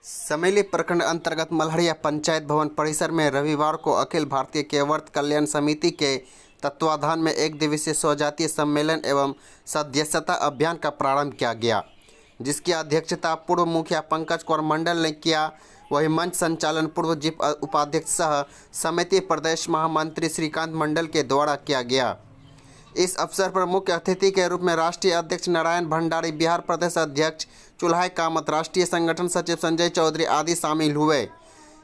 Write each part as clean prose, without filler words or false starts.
समेली प्रखंड अंतर्गत मल्हड़िया पंचायत भवन परिसर में रविवार को अखिल भारतीय केयवर्थ कल्याण समिति के तत्वाधान में एक दिवसीय स्वजातीय सम्मेलन एवं सदस्यता अभियान का प्रारंभ किया गया, जिसकी अध्यक्षता पूर्व मुखिया पंकज कुमार मंडल ने किया। वही मंच संचालन पूर्व जिप उपाध्यक्ष सह समिति प्रदेश महामंत्री श्रीकांत मंडल के द्वारा किया गया। इस अवसर पर मुख्य अतिथि के रूप में राष्ट्रीय अध्यक्ष नारायण भंडारी, बिहार प्रदेश अध्यक्ष चुल्हाई कामत, राष्ट्रीय संगठन सचिव संजय चौधरी आदि शामिल हुए।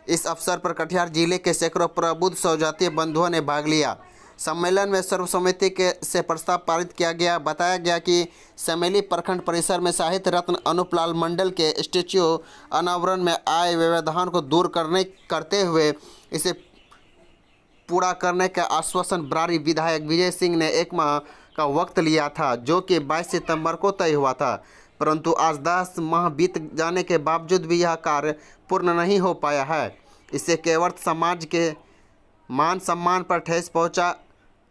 इस अवसर पर कटिहार जिले के सैकड़ों प्रबुद्ध स्वजातीय बंधुओं ने भाग लिया। सम्मेलन में सर्वसम्मति से प्रस्ताव पारित किया गया। बताया गया कि समेली प्रखंड परिसर में साहित्य रत्न अनूपलाल मंडल के स्टेच्यू अनावरण में आए व्यवधान को दूर करते हुए इसे पूरा करने का आश्वासन बरारी विधायक विजय सिंह ने 1 माह का वक्त लिया था, जो कि 22 सितंबर को तय हुआ था, परंतु आज 10 माह बीत जाने के बावजूद भी यह कार्य पूर्ण नहीं हो पाया है। इससे केयवर्थ समाज के मान सम्मान पर ठेस पहुंचा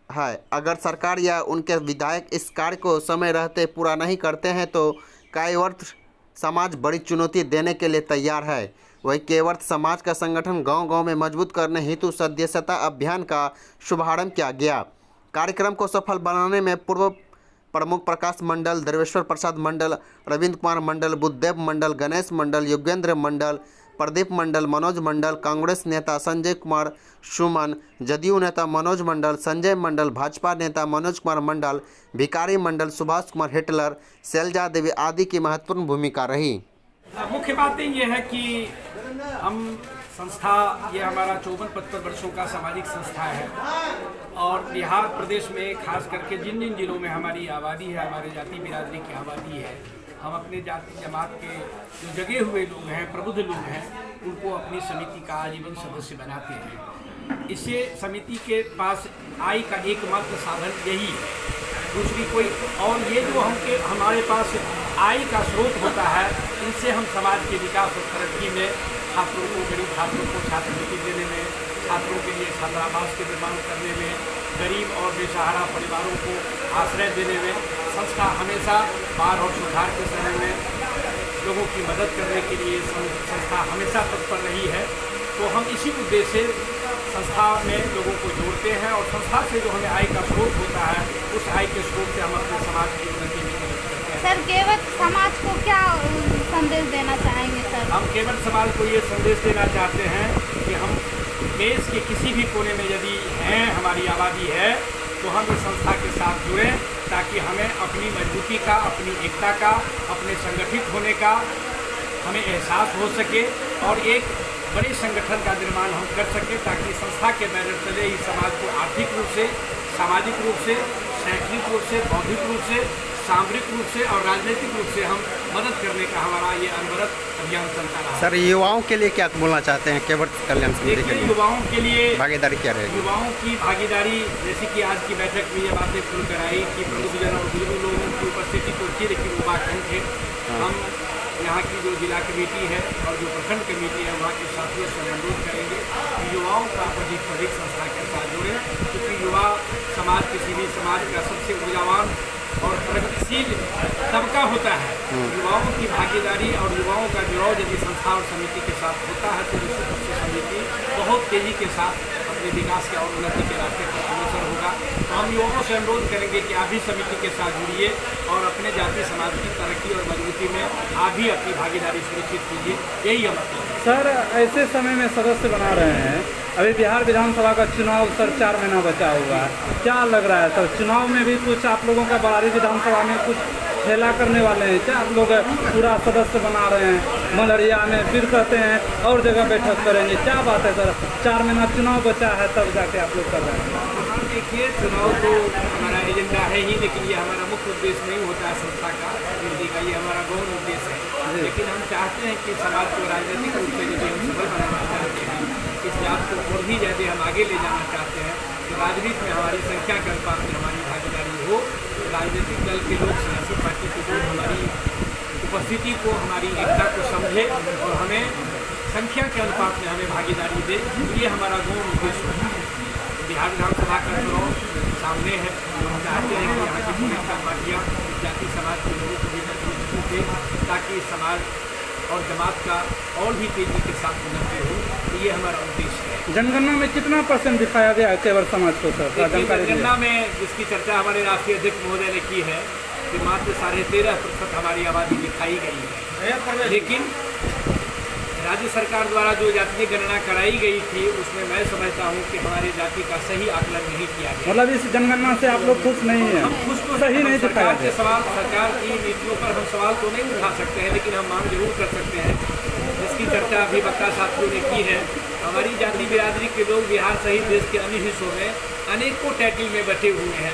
है। अगर सरकार या उनके विधायक इस कार्य को समय रहते पूरा नहीं करते हैं तो केयवर्थ समाज बड़ी चुनौती देने के लिए तैयार है। वही केयवर्थ समाज का संगठन गांव-गांव में मजबूत करने हेतु सदस्यता अभियान का शुभारंभ किया गया। कार्यक्रम को सफल बनाने में पूर्व प्रमुख प्रकाश मंडल, देवेश्वर प्रसाद मंडल, रविंद्र कुमार मंडल, बुद्धदेव मंडल, गणेश मंडल, योगेंद्र मंडल, प्रदीप मंडल, मनोज मंडल, कांग्रेस नेता संजय कुमार सुमन, जदयू नेता मनोज मंडल, संजय मंडल, भाजपा नेता मनोज कुमार मंडल, भिकारी मंडल, सुभाष कुमार हिटलर, शैलजा देवी आदि की महत्वपूर्ण भूमिका रही। मुख्य बातें ये है कि हम संस्था, ये हमारा 54-55 वर्षों का सामाजिक संस्था है और बिहार प्रदेश में खास करके जिन जिन जिलों में हमारी आबादी है, हमारे जाति बिरादरी की आबादी है, हम अपने जाति जमात के जो जगे हुए लोग हैं, प्रबुद्ध लोग हैं, उनको अपनी समिति का आजीवन सदस्य बनाते हैं। इससे समिति के पास आय का एकमात्र साधन यही है, दूसरी कोई और ये जो हमारे पास आय का स्रोत होता है, इनसे हम समाज के विकास और तरक्की में छात्रों को, गरीब छात्रों को छात्रवृत्ति देने में, छात्रों के लिए छात्रावास के निर्माण करने में, गरीब और बेसहारा परिवारों को आश्रय देने में संस्था हमेशा बाढ़ और सुधार के समय में लोगों की मदद करने के लिए संस्था हमेशा तत्पर रही है। तो हम इसी उद्देश्य से संस्था में लोगों को जोड़ते हैं और संस्था से जो हमें आय का स्रोत होता है, उस आय के स्रोत से हम अपने समाज की उन्नति में मदद करते हैं। सर, केयवर्थ समाज को क्या संदेश देना चाहेंगे सर? हम केयवर्थ समाज को ये संदेश देना चाहते हैं कि हम देश के किसी भी कोने में यदि हैं, हमारी आबादी है, तो हम इस संस्था के साथ जुड़ें ताकि हमें अपनी मजबूती का, अपनी एकता का, अपने संगठित होने का हमें एहसास हो सके और एक बड़े संगठन का निर्माण हम कर सकें, ताकि संस्था के बैनर तले ही समाज को आर्थिक रूप से, सामाजिक रूप से, शैक्षणिक रूप से, बौद्धिक रूप से, सामरिक रूप से और राजनीतिक रूप से हम मदद करने का हमारा ये अनवरत अभियान चलता रहा। सर, युवाओं के लिए क्या बोलना चाहते हैं केयवर्थ कल्याण समिति के लिए? युवाओं के लिए भागीदारी क्या रहेगी? युवाओं की भागीदारी, जैसे कि आज की बैठक में ये बातें खुल कर आई कि प्रबुद्धजन और बुजुर्ग लोगों की उपस्थिति तो थी, लेकिन वो बात कम थे। हम यहाँ की जो जिला कमेटी है और जो प्रखंड कमेटी है, वहाँ के साथियों से अनुरोध करेंगे कि युवाओं का अधिक से अधिक संस्था के साथ जुड़ें, क्योंकि युवा समाज, किसी भी समाज का सबसे ऊर्जावान और प्रगतिशील तबका होता है। युवाओं की भागीदारी और युवाओं का जुड़ाव यदि संस्था और समिति के साथ होता है तो निश्चित रूप से समिति बहुत तेज़ी के साथ अपने विकास के और उन्नति के रास्ते पर अग्रसर होगा। तो हम युवाओं से अनुरोध करेंगे कि आप भी समिति के साथ जुड़िए और अपने जाति समाज की तरक्की और मजबूती में आप भी अपनी भागीदारी सुनिश्चित कीजिए। यही हम मतलब है। सर, ऐसे समय में सदस्य बना रहे हैं, अभी बिहार विधानसभा का चुनाव सर 4 महीना बचा हुआ है, क्या लग रहा है सर? चुनाव में भी कुछ आप लोगों का बरारी विधानसभा में कुछ खेला करने वाले हैं क्या? आप लोग पूरा सदस्य बना रहे हैं मलहड़िया में, फिर कहते हैं और जगह बैठक करेंगे, क्या बात है सर? 4 महीना चुनाव बचा है तब जाके आप लोग कर रहे हैं। देखिए, चुनाव तो हमारा एजेंडा है ही, लेकिन ये हमारा मुख्य उद्देश्य नहीं होता है संस्था का वृद्धि का, ये हमारा गौण उद्देश्य है। लेकिन हम चाहते हैं कि समाज को राजनीतिक रूप से यदि हम सफल बनाना चाहते हैं, इस जात को और भी ज़्यादा हम आगे ले जाना चाहते हैं, तो राजनीति में हमारी संख्या के अनुपात में हमारी भागीदारी हो। तो राजनीतिक दल के लोग, सियासी पार्टी के लोग हमारी उपस्थिति को, हमारी एकता को समझे और हमें संख्या के अनुपात में हमें भागीदारी दे। ये हमारा गौण उद्देश्य है। बिहार विधानसभा का चुनाव सामने है, हम चाहते हैं कि यहाँ की पॉलिटिकल पार्टियाँ जाति समाज के लोगों को भी प्रतिनिधित्व दें, ताकि समाज और जमात का और भी तेजी के साथ उन्नति हो, तो ये हमारा उद्देश्य है। जनगणना में कितना % दिखाया गया है केवल समाज को सर? जानकारी दीजिए। जनगणना में जिसकी चर्चा हमारे राष्ट्रीय अध्यक्ष महोदय ने की है कि मात्र 13.5% हमारी आबादी दिखाई गई है, लेकिन राज्य सरकार द्वारा जो जातीय गणना कराई गई थी उसमें मैं समझता हूँ कि हमारी जाति का सही आकलन नहीं किया गया। मतलब इस जनगणना से आप लोग खुश नहीं हैं? हम खुश तो सही नहीं दिखाया सरकार के सवाल, सरकार की नीतियों पर हम सवाल तो नहीं उठा सकते हैं, लेकिन हम मांग जरूर कर सकते हैं जिसकी चर्चा अभी वक्ता साथियों ने की है। हमारी जाति बिरादरी के लोग बिहार सहित देश के अन्य हिस्सों में अनेकों टाइटल में बैठे हुए हैं।